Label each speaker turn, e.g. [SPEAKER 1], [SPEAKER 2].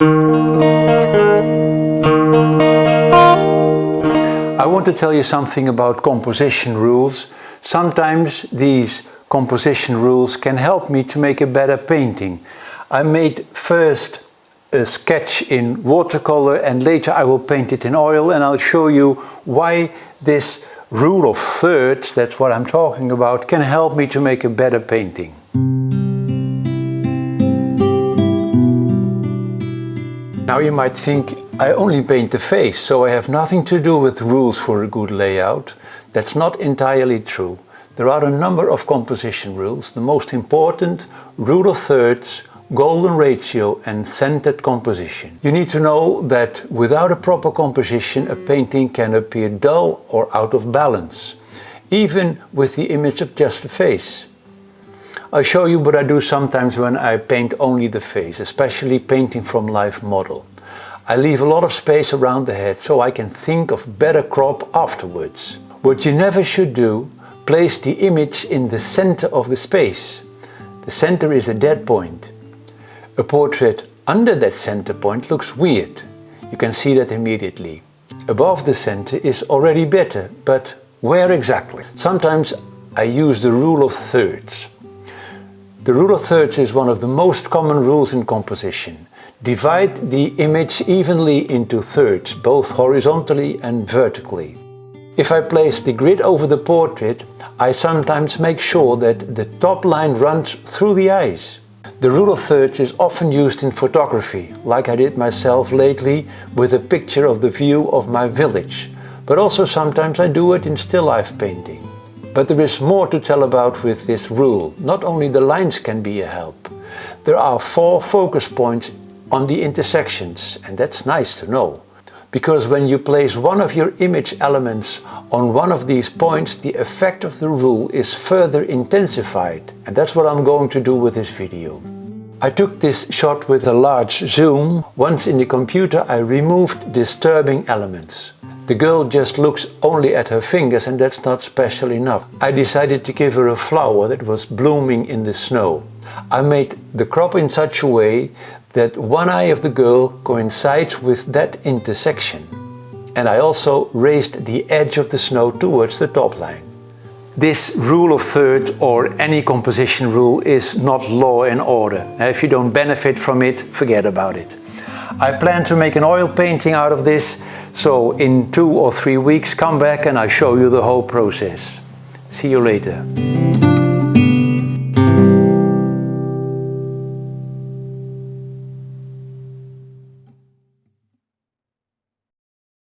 [SPEAKER 1] I want to tell you something about composition rules. Sometimes these composition rules can help me to make a better painting. I made first a sketch in watercolor and later I will paint it in oil, and I'll show you why this rule of thirds, that's what I'm talking about, can help me to make a better painting. Now you might think I only paint the face, so I have nothing to do with rules for a good layout. That's not entirely true. There are a number of composition rules. The most important: rule of thirds, golden ratio and centered composition. You need to know that without a proper composition, a painting can appear dull or out of balance, even with the image of just the face. I'll show you what I do sometimes when I paint only the face, especially painting from life model. I leave a lot of space around the head so I can think of better crop afterwards. What you never should do: place the image in the center of the space. The center is a dead point. A portrait under that center point looks weird. You can see that immediately. Above the center is already better, but where exactly? Sometimes I use the rule of thirds. The rule of thirds is one of the most common rules in composition. Divide the image evenly into thirds, both horizontally and vertically. If I place the grid over the portrait, I sometimes make sure that the top line runs through the eyes. The rule of thirds is often used in photography, like I did myself lately with a picture of the view of my village, but also sometimes I do it in still life painting. But there is more to tell about with this rule. Not only the lines can be a help. There are 4 focus points on the intersections, and that's nice to know. Because when you place one of your image elements on one of these points, the effect of the rule is further intensified. And that's what I'm going to do with this video. I took this shot with a large zoom. Once in the computer, I removed disturbing elements. The girl just looks only at her fingers, and that's not special enough. I decided to give her a flower that was blooming in the snow. I made the crop in such a way that one eye of the girl coincides with that intersection. And I also raised the edge of the snow towards the top line. This rule of thirds, or any composition rule, is not law and order. If you don't benefit from it, forget about it. I plan to make an oil painting out of this, so in 2 or 3 weeks come back and I'll show you the whole process. See you later.